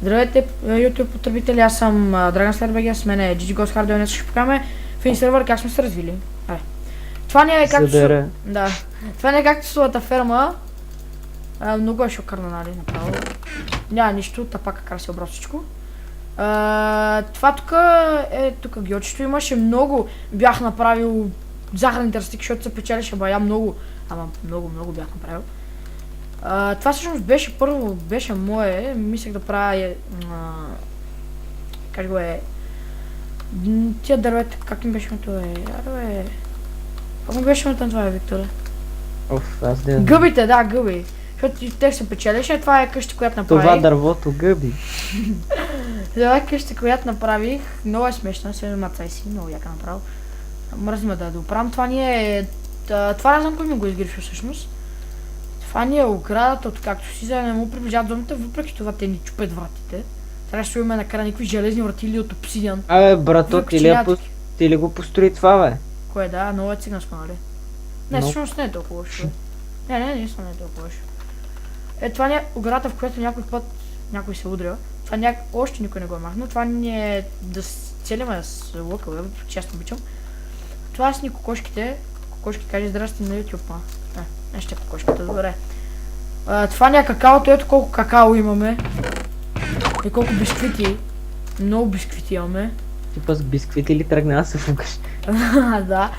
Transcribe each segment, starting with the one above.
Здравейте, YouTube потребители, аз съм Dragon Slayer BG, с мен е GG Ghost Hard, днес ще покажем в един сервер как сме се развили. Това не е както да. Това не е както своята ферма. Много е шокарно, нали, направо. Няма нищо, тапака краси образ всичко. Това тук е геочето, имаше много, бях направил захарните растики, защото се печелише бая много, ама много бях направил. Това всъщност беше първо, беше мое, мислех да правя, как го е, тия дървета, как им беше мето как ми беше мето на това, Викторе? Аз не... Гъбите, да, гъби, защото те се печелише, това е къща, която направих. Това дървото гъби. Това е къща, която направих, много е смешна, се мацай си, много яка направо. Мръзни ме да оправям, това не е, това не знам кой ми го изгрешил всъщност. Това ни е оградата, откакто си, за да не му приближават домите, въпреки това те ни чупят вратите. Трябва да стоиме накрая някакви железни врати или от обсидиан. Абе, брато, ти ли го построи това, бе? Кое да, много е циганско, нали? Не, всъщност не е толкова лошо. Не, наистина не е толкова лошо. Това ни е оградата, в която някой път някой се удря. Това още никой не го е махнал. Това ни е да целиме с лъка, често обичам. Това са ни кокошките. Кокошки каже здрасти на YouTube, нещо е кокошката, добре. Това не е какаото, ето колко какао имаме. И колко бисквити. Много бисквити имаме. Ти пъс бисквити ли тръгна да се фукаш? Да.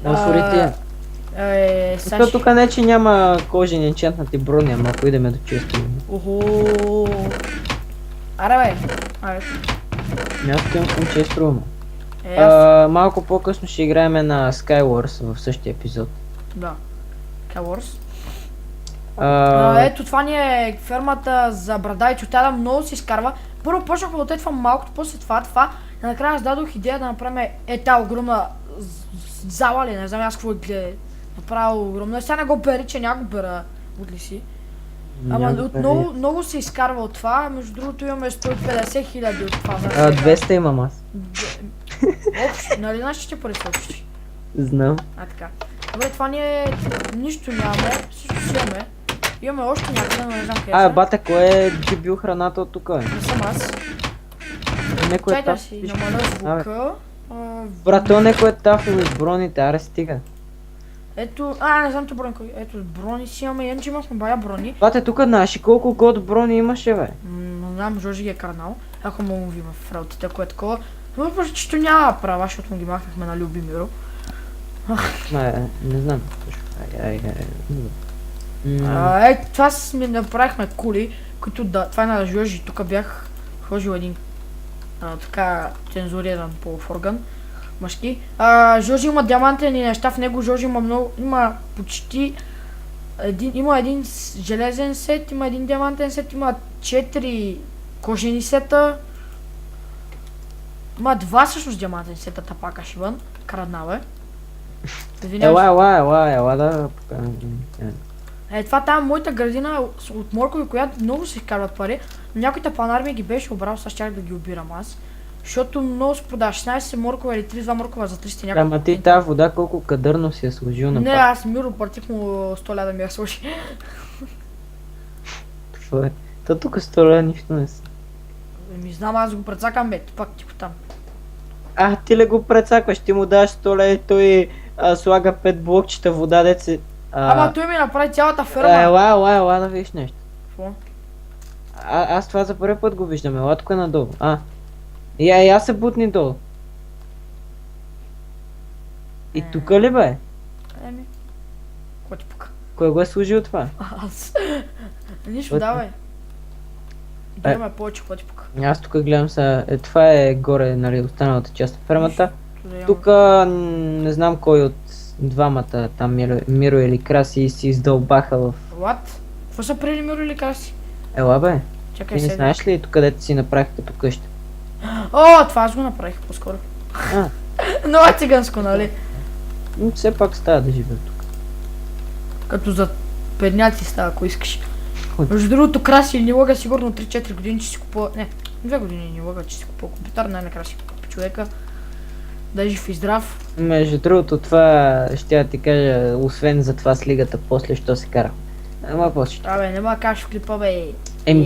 Осорите. Тук не, че няма кожени енчантнати брони, ама ако идеме до често. Охо. Аре бе. Място имам към често рума. Малко по-късно ще играем на Skywars в същия епизод. Да. Skywars. Ето това ни е фермата за брада и чутада, много се изкарва. Първо почнахме от това малкото, после това. И накрая аз дадох идея да направим тази огромна зала ли, не знам аз какво гледа. Направо огромна. Сега не го бери, че няма го бера. От ли си? Ама много се изкарва от това, между другото имаме 150 000 от това. 200 имам аз. Общо, нали знаеш, че ще пари са общи? Знам. Така. Добре, това ни е... нищо нямаме, всичко си имаме. Имаме още някъде, но не знам къде са. Бате, кое е бил храната от тук, бе? Не съм аз. Чай да си намаля звука. Брато, некой е тафил из броните, аре стига. Ето, не знам, че брони кой. Ето, брони си имаме, иначе имахме бая брони. Бате, тук наши колко год брони имаше, бе? Не знам, Жоржи ги е карнал. Ако му ви в работите, ако е такова. Но въпреки, че няма права, защото му ги махнахме на Любимиро. Не знам. Това сме направихме кули, които да... Това е на Жоржи, тук бях сложил един така цензуриран полуфорган. Мъжки. Жоржи има диамантени неща в него, Жоржи има много, има почти има един железен сет, има един диамантен сет, има 4 кожени сета. Има 2 всъщност диамантен сета, тапака ще вън. Краднал е. Ела да покажем. Това там моята градина от моркови, която много се изкарват пари, но някой тапанар ми ги беше обрал, сега щях да ги обирам аз. Защото много се продава, 16 моркова или 32 моркова за 300 някакво. Ама ти тази вода колко кадърно си е сложил на пак? Не, аз Миро партих му 100 ля да ми я сложи. Това е. Та тук 100 ля нищо не са. Ми знам, аз го прецакам бе, пак тихо там. Ти ли го прецакваш, ти му даш 100 ля и той слага 5 блокчета вода, деца. Ама той ми направи цялата ферма. Ела да видиш нещо. Какво? Аз това за първи път го виждам, ела тук надолу. И аз се бутни долу. И тук ли бе? Кой ти пука? Кой го е служил това? Аз. Нищо, давай. Гледаме повече, кой ти пука. Аз тук гледам това е горе, нали, останалата част от фермата. Тук не знам кой от двамата, там Миро или Краси си издълбаха в... What? Какво са приели Миро или Краси? Ела бе, чакай ти не знаеш ли тук където си направих като къща? Това аз го направих по-скоро. Много циганско, нали? Все пак става да живея тук. Като за бедняци става, ако искаш. Между другото, Краси ни лъга сигурно 3-4 години, че си купува... Не, 2 години ни лъга, че си купува компютър, най-накрая си купува човека. Да е жив и здрав. Между другото, това ще я ти кажа, освен за това с лигата, после що се кара. Ама после ще. Нема кажеш в клипа, бе.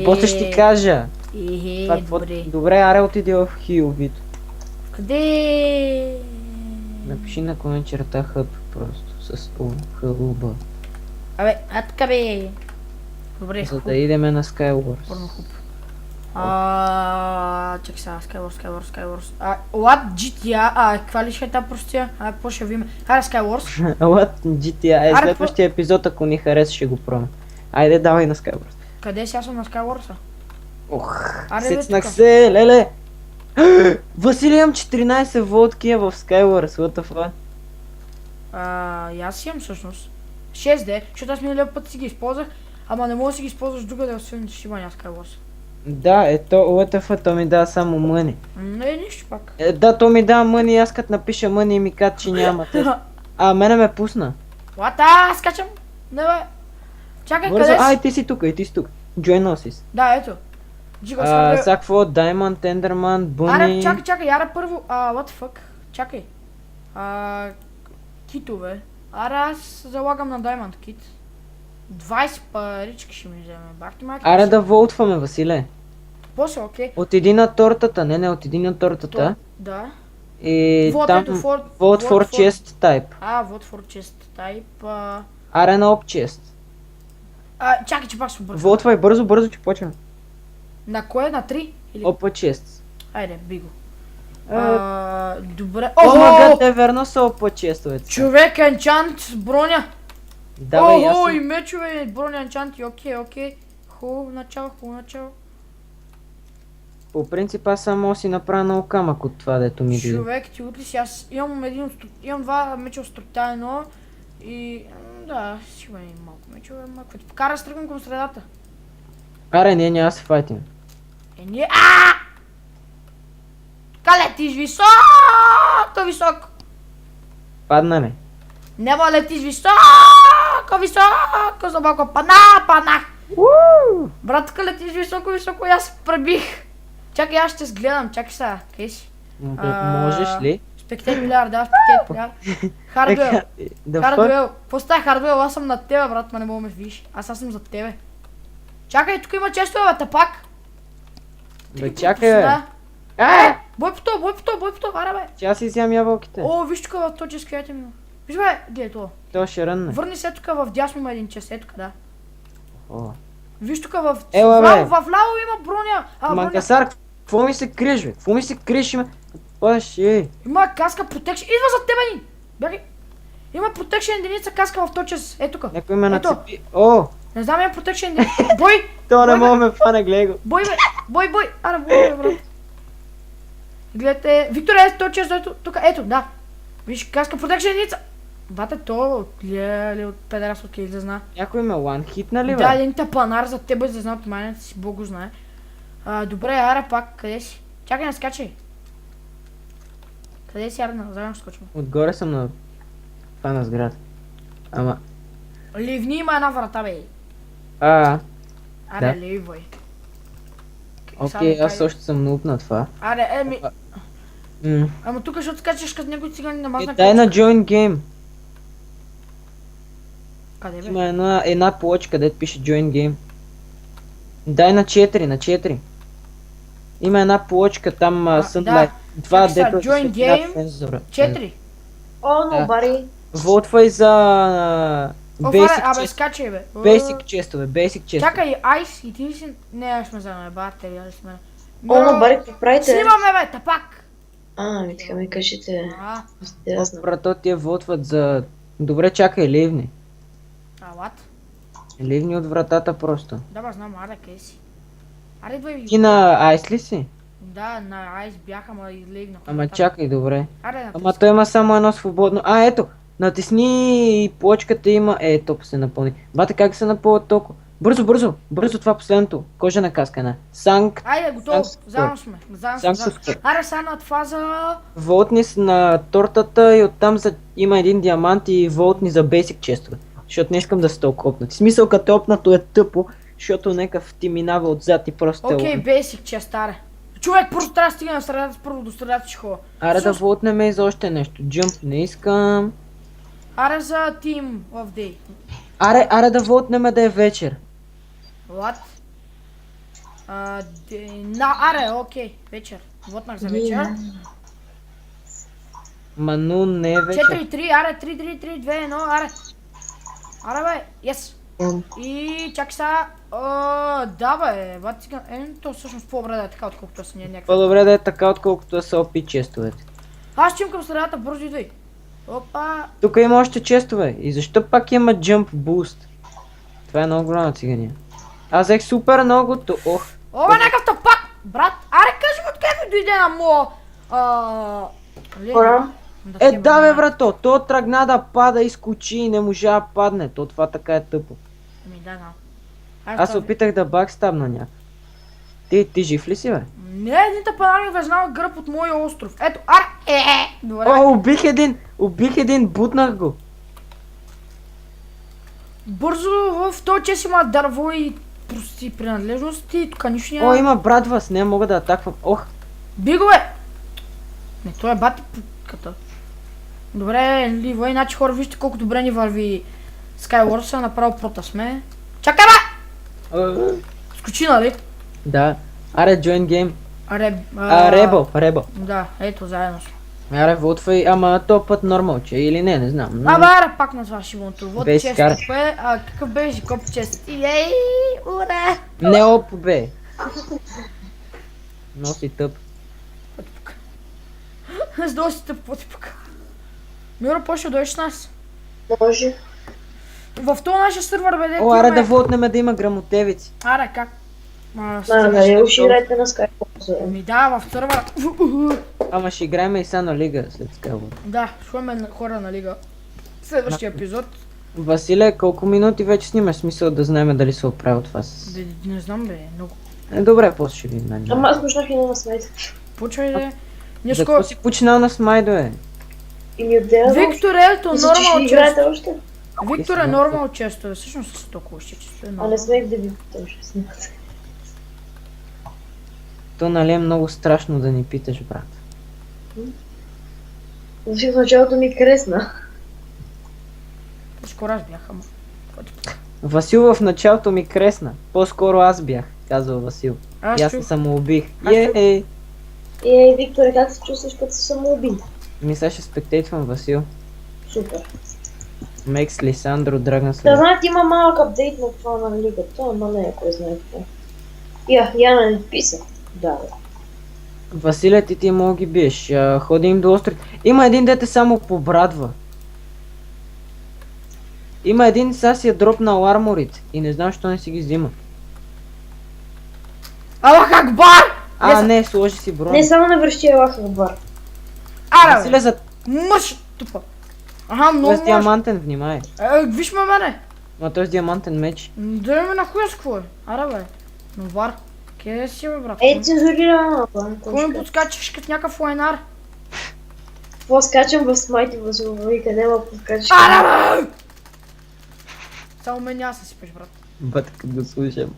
После ще ти кажа. Това какво- добре. Добре, аре отиди в Хил, Вито. Къде? Напиши на коментарта хъб просто с У, хълба. Абе, така бе. Добре, За хуб. да идеме на Skywars. Порно хуб. Чакай сега, Skywars. What GTA? Каква ли ще е тази простия? Какво ще видим? Хайде, Skywars. What GTA? Аре, Следващия епизод, ако ни хареса, ще го пробвам. Айде, давай на Skywars. Къде сега съм на Skywars? Ох, Аре, бе, сецнах тука. се, леле! Василий, имам 14 водки в Skywars, what the fuck? И аз си имам всъщност. 6D, защото аз миналия път си ги използвах, ама не мога да си ги използваш другаде, освен че ще има Skywars. Да, ето, what the fuck, то ми дава само мъни. Не, нищо пак. Да, то ми дава мъни, аз като напиша мъни и ми казва, че няма. Мене ме пусна. What? Скачам? Не бе. Чакай, Бързо, къде си? ти си тук, и ти си тук. Join us. Да, ето. Джиго, сега Сега какво? Diamond, Enderman, Аре, Bunny... чакай, аре първо, what the fuck? Чакай. Китове. Аре, аз залагам на Diamond кит. 20 парички ще ми вземе, бахти майка. Аре да волтваме, Василе. После, окей. Отиди на тортата, не, отиди на тортата. Да. И Вот, там... ето, Vote for chest type. Вот for chest type. Аре на op chest. Чакай, че пак се обърна. Волтвай бързо, че почваме. На кое? На 3? Или... Опа chest. Айде, биго. О, Добре. мага, те верно са опа честовете. Човек, енчант, броня. Давай, аз Охо, съм... и мечове, броня, енчанти, окей. Хубаво начало. По принцип аз само си направя много камък от това, дето ми дойде. Човек, ти утли си, аз имам два меча от структайно и да, си има и малко мечове, ама като ти покара, стръгвам към средата. Аре, ние няма се файтим. Ние, летиш високо! Падна ли? Няма летиш високо, за малко паднах! Братка, летиш високо и аз пребих. Чакай, аз ще сгледам, чакай сега, къде си? Можеш ли? Спектакуляр, да, спектакуляр. Хардуел. Да Какво става Хардуел? Аз съм над тебе, брат, ма не мога ме видиш. Аз съм зад тебе. Чакай, тук има често, бе, пак. Бе, чакай, бе. Бой по то, аре, бе. Че аз изям ябълките. Виж тук в този чест, където има. Виж, бе, гледай това. То ще рънне. Върни се тук, в дясно има един чест, ето тук, да. О. Виж тук в... Ела, бе. В ляво има броня. Мангасар, какво ми се криш, бе? Какво ми се криш, ме? Паши. Има каска протекшн. Идва зад тебе ни. Бягай. Има протекшн единица каска в този чест. Ето тук. Някой ме Ето. нацепи. О! Не знам, има протекшн единица. Бой! То не Бой, бе. мога ме фана, гледай го. Бой, бе! Бой! Аре, бой, бе, брат. Гледайте. Виктор, ето този чест, тук. Ето, да. Виж, каска протекшн единица. Бате, то от педерас от кейс да знае. Някой ме one-хитна ли, бе? Да, един тапанар за тебе, да знае от майната си, Бог го знае. Добре, аре пак, къде си? Чакай, не скачай. Къде си, Арна? Заедно скочвам. Отгоре съм на... Това на сграда. Ама... Ливни има една врата, бе. Аре, Аре, ливай. окей, аз още съм нуп на това. Аре, М. ама тук ще откачаш като някой цигани на мазна Дай на join game. Къде, бе? Има една плочка, където пише join game. Дай на 4. Има една плочка там, Sunlight. Това Чакай дето... сега, join game. 4. nobody. Волтвай за... Абе, скачай, бе. Basic честове, basic честове. Чакай, айс и ти ли си... Не, аз сме заедно, бате, я ли сме. Nobody, какво правите? Снимаме, бе, тапак! Ми така ми кажете. О, брато, тия волтват за... Добре, чакай, ливни. What? Ливни от вратата просто. Да, бе, знам, аре, къде си? Аре, идвай. Ти на айс ли си? Да, на айс бяха, ама излегнах. Ама чакай, добре. Аре, Ама той има само едно свободно... Ето! Натисни плочката има... Ето, се напълни. Бате, как се напълва толкова? Бързо, това последното. Кожена каска една. Санк... Айде, готово. Заедно сме. Аре, сега на това за... Волтни на тортата и оттам има един диамант и волтни за бейсик честове. Защото не искам да се толкова опнат. В смисъл, като е опнато е тъпо, защото някакъв ти минава отзад и просто Окей, бейсик чест, аре. Човек, просто трябва да стига на средата, първо до средата ще хова. Аре да волтнем и за още нещо. Джъмп не искам. Аре за Team of Day. Аре да волтнем да е вечер. What? Аре, окей, вечер. Вотнах за вечер. Ману не вече. 4-3, аре, 3-3-3, 2-1, аре. Аре бе, yes. И чакай сега. Да бе, Ватикан. То всъщност по-добре да е така, отколкото са ние някакви. По-добре да е така, отколкото да са опи честовете. Аз чим към средата, бързо идвай. Опа. Тук има още честове. И защо пак има jump boost? Това е много голяма цигания. Аз взех супер многото. Ох. О, бе, някакъв тъпак! Брат, аре, кажи му откъде дойде на моя... Хора? Да бе, брато, то тръгна да пада, изкочи и не можа да падне. То това така е тъпо. Да. Аз се опитах да бакстабна някак. Ти жив ли си, бе? Не, един тъпанар ми вежнал гръб от моя остров. Ето, аре, добре. О, убих един, бутнах го. Бързо в този чест има дърво и прости принадлежности, тук нищо няма. О, има брат вас, не мога да атаквам. Ох, Би го, бе! Не, той е бати путката. Добре, Ливо, иначе хора, вижте колко добре ни върви Skywars, направо прота сме. Чакай, бе! Скочи, нали? да. Аре, join game. Ребо. Ребо. Да, ето, заедно сме. Аре, вотвай, ама то път нормал, че или не знам. Аре, пак назваш шибонто. Вот Бе, чест скара. бе, какъв беше коп чест? Ей, ура! Не оп, бе. Носи тъп. Аз доста тъп, какво ти пък? Миро, почва дойдеш с нас. Може. В този нашия сървър, бе, О, аре да вотнем да има грамотевици. Аре, как? Ще играете на Skywars. Ми да, в сървъра. Ама ще играем и са на лига след Skywars. Да, ще имаме хора на лига. Следващия епизод. Василе, колко минути вече снимаш? Смисъл да знаем дали се оправя това с... Бе, не знам, бе, много. Добре, после ще видим. Ама аз почнах и на смайт. Почвай да. За какво си починал на смайдо, е? И ми отделя. Виктор ето, Мисля, че ще нормал играете често. още. Виктор е нормал често, всъщност са толкова ще често е А не нормал. смех да ви питам, ще снимате. То нали е много страшно да ни питаш, брат. Значи в началото ми кресна. Скоро аз бях, ама. Какво ти пука? Васил в началото ми кресна. По-скоро аз бях, казва Васил. Аз И аз чух. се самоубих. Аз чух. Ей, Викторе, как се чувстваш, като се самоуби? Мисля, ще спектейтвам Васил. Супер. Мекс, Лисандро, Драган Да След. знаете, има малък апдейт на това на лигата, ама не е кой знае какво. Яна не писа. Да, бе. Василе, ти мога ги биеш. Ходим до остров. Има един дете само побрадва. Има един сега си е дропнал арморите и не знам, защо не си ги взима. Аллах Акбар! Не, сложи си бронь. Не, само не връщи Аллах Акбар. Аре, Василе, бе! за Мъж! Тупа. Аха, много този мъж. диамантен, внимай. Виж ме мене. Ма този диамантен меч. Да ме на хуя с какво е? Аре, бе. Новар. Къде си, бе, брат? Цензурирам малко. Кой ми подскачаш като някакъв лайнар? Какво скачам в смайти в Зловика, няма подскачаш. Аре, бе! Само мен няма се сипеш, брат. Бат, като го слушам.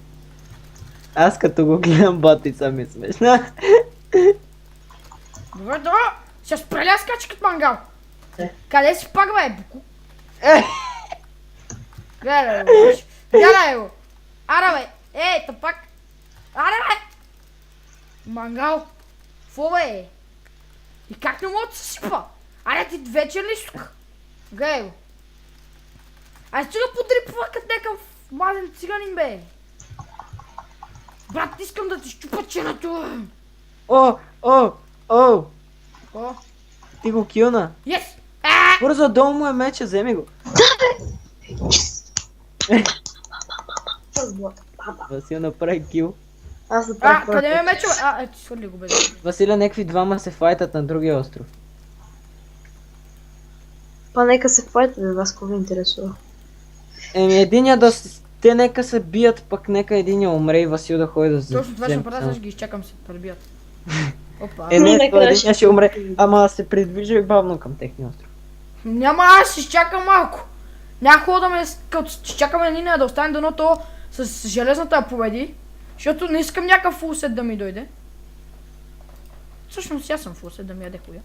Аз като го гледам, бати са ми смешна. Добре, добре. Ще спреля скача като мангал. Е. Къде си пак, бе, буку? Гледай го, виж. Гледай го. Аре, бе. Тъпак. Аре, бе. Мангал. Фо, бе. И как не мога да се сипа? Аре, ти вечер ли си тук? Гледай го. Ай, стига подрипва като някакъв мазен циганин, бе. Брат, искам да ти щупа черето. О! О, Ти го килна. yes. Бързо, долу му е меча, вземи го. С блок. Васил направи кил. Аз направих Къде ме меча, бе? Ето, свърли го, бе. Василя, някакви двама се файтат на другия остров. Па нека се файтат, бе, вас какво ви интересува. Единия да те нека се бият, пък нека единия умре и Васил да ходи да се Точно това ще вземе направя, само. ще ги изчакам се пребият. Опа. Не, Нека той да единия ще умре, ама се придвижи бавно към техния остров. Няма, аз ще изчакам малко. Няма хубаво да ме, като ще чакаме линия да остане дано то с железната да победи. Защото не искам някакъв фулсет да ми дойде. Всъщност аз съм фулсет да ми яде хуя.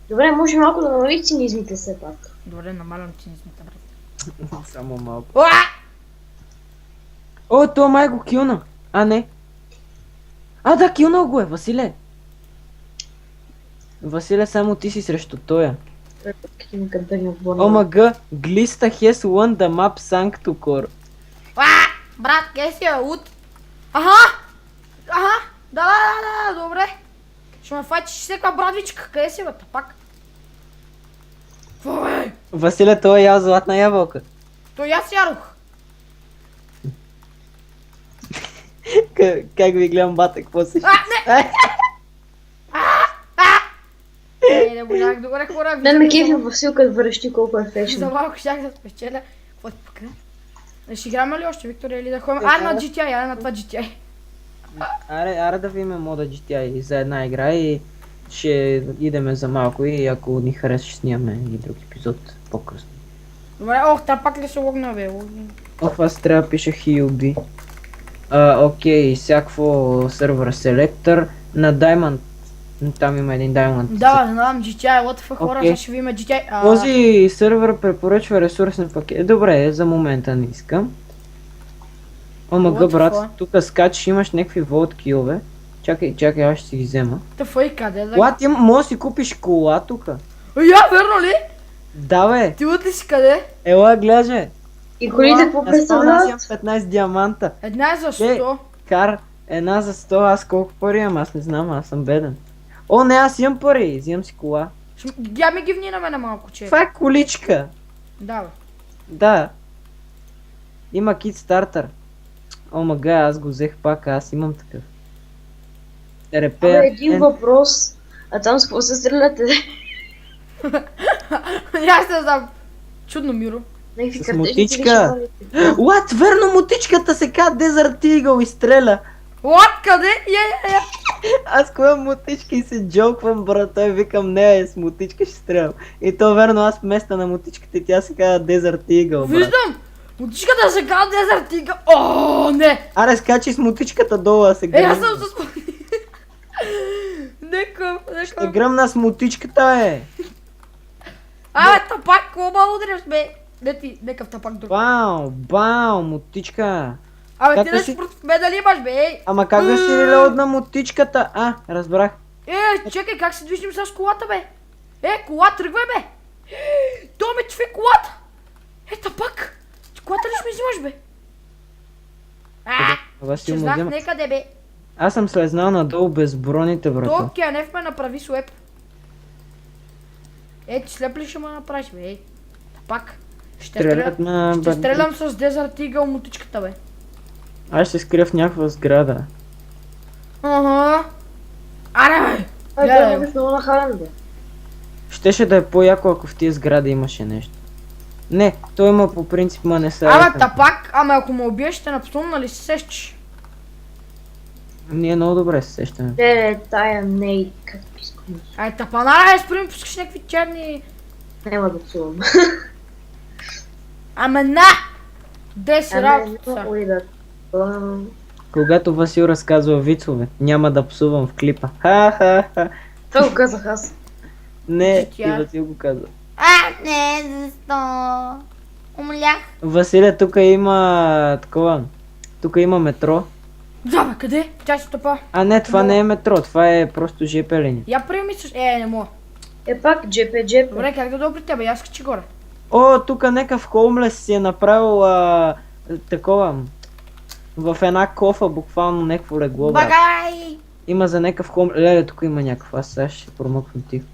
Добре, може малко да намали цинизмите все пак. Добре, намалям цинизмите, брат. Само малко. Уа! О, то май го килна. А, не. А, да, килнал го е, Василе. Василе, само ти си срещу тоя. Каким къде отборна. ОМГ, Glista has won the map Sanctucore. Брат, къде си е? Лут? Аха! Да, добре. Ще ме фачиш всека братвичка. Къде си бе, тапак? Какво е? Василе, той е ял златна ябълка. То и аз ядох. Как ви гледам, бата, какво си? Не! Не го добре хора. Мен ме кефи Васил, като връщи колко е фешен. За малко щях да спечеля. Какво ти пъка? Ще играме ли още, Виктория, или да ходим? На GTI, аре на това GTI. Аре да видим мода GTI за една игра и ще идеме за малко и ако ни хареса ще снимаме и друг епизод по-късно. Добре, та пак ли се логна, бе? Аз трябва да пиша HUB. Окей, всякакво сервер селектор на Diamond. Там има един Diamond. Да, знам, GTI, what the fuck, хора, Окей. сега ще видим GTI. Този сервер препоръчва ресурсен пакет. Добре, за момента не искам. ОМГ, What the брат, fuck? тук скачаш, имаш някакви волт килове. Чакай, аз ще си ги взема. Тъфай, къде да... Лад, може да си купиш кола тук. Я, верно ли? Да бе, Ти от ли си къде? ела гляже. И колите какво Аз имам представляват? 15 диаманта. Една е за 100. Кар, една за 100, аз колко пари имам, аз не знам, аз съм беден. О, не, аз имам пари, взимам си кола. Я ми ги вни на мене малко, че. Това е количка. Да, бе. Да. Има кит стартер. О, мага, аз го взех пак, аз имам такъв. Репер. Абе, един въпрос. А там с какво се стреляте? Я се знам. Чудно, Миро. Някакви С картежници мотичка. ли ще правите? Лад, верно, мотичката се казва Desert Eagle и стреля. Лад, къде? Я. Аз кога мотичка и се джоквам, брат, той викам, не, с мотичка ще стрелям. И то верно, аз вместо на мотичката и тя се казва Desert Eagle, брат. Виждам! Мотичката се казва Desert Eagle. О, не! Аре, скачи с мотичката долу, а се Аз гръмна. съм с... Нека. Ще гръмна с мотичката, е. Тапак, какво ма удряш, бе? Не ти, некъв тапак друг. Бау, мотичка. Абе, Как ти да нещо си- против мен дали имаш, бе? Ей! Ама как да си релеот на мотичката? Разбрах. Чекай, как се движим с колата, бе? Кола, тръгвай, бе! То ме чви колата! Тапак! Ти колата ли ще ми взимаш, бе? Васил Ще му знах взема. некъде, бе. Аз съм слезнал надолу без броните, брато. То Кенеф ме направи слеп. Ти слеп ли ще ме направиш, бе? Тапак. Ще Стрелят на... Ще стрелям с Desert Eagle мотичката, бе. Аз ще се скрия в някаква сграда. Ага. Аре, бе! Гледай, бе, много нахален, бе. Щеше да е по-яко, ако в тия сграда имаше нещо. Не, той има по принцип, ма не са. Тапак, ако ме убиеш, ще напсувам, нали се сещаш? Ние много добре се сещаме. Тая не е как искам. Тапанара, спрем, пускаш някакви черни... Няма да псувам. На! Де си работа? Ой, да. Когато Васил разказва вицове, няма да псувам в клипа. Ха-ха-ха. Това го казах аз. Не, Тя. и Васил го казва. Не, защо? Умлях. Василе, тук има такова. Тук има метро. Да, бе, къде? Тя си тъпа. Не, това не е метро, това е просто ЖП линия. Я премислиш. Не мога. Пак, джепе. Добре, как да добри тебе? Я скачи горе. О, тук някакъв хоумлес си е направил такова. В една кофа буквално някакво легло, брат. Багай! Има за някакъв хоумлес. Леле, тук има някакъв, аз сега ще промъквам тихо.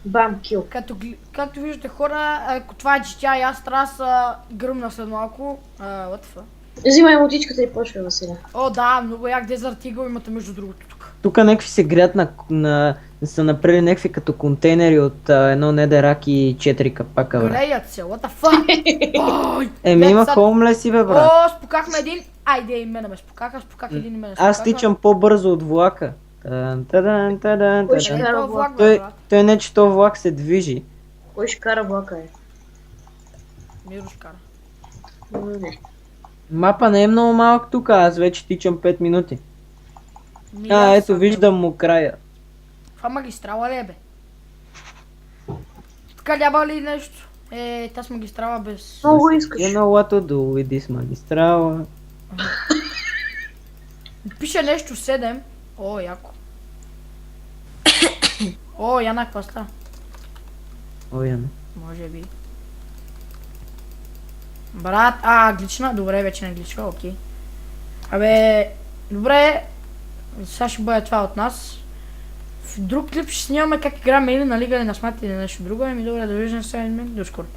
Бам, кил. Както виждате хора, ако това е GTI, аз трябва да се гръмна след малко. What the fuck? Взимай мотичката и почва, Василя. О, да, много як Desert Eagle имате между другото тук. Тук някакви се грят са направили някакви като контейнери от едно недерак и 4 капака, брат. Греят се, what the fuck? Ой! Има Деца- хоумлеси, бе, брат. О, спукахме един. Айде и мене ме спуках един и мене спукаха. Аз тичам по-бързо от влака. Тан. Кой ще Ей, кара то влак? влак, бе, брат. Той не, че то влак се движи. Кой ще кара влака, е? Мирош кара. Не. Мапа не е много малък тук, аз вече тичам 5 минути. Аз Ето, съм- виждам му края. Това магистрала ли е, бе? Така няма ли нещо? Тази магистрала без... Много искаш. You know what to do with this магистрала. Пише нещо 7. О, яко. О, Янак паста. Яна. Може би. Брат, глична? Добре, вече не гличва, окей. Абе, добре. Сега ще бъде това от нас. В друг клип ще снимаме как играме или на лига или на смат или нещо друго. Ами добре, довиждане с мен. До скоро.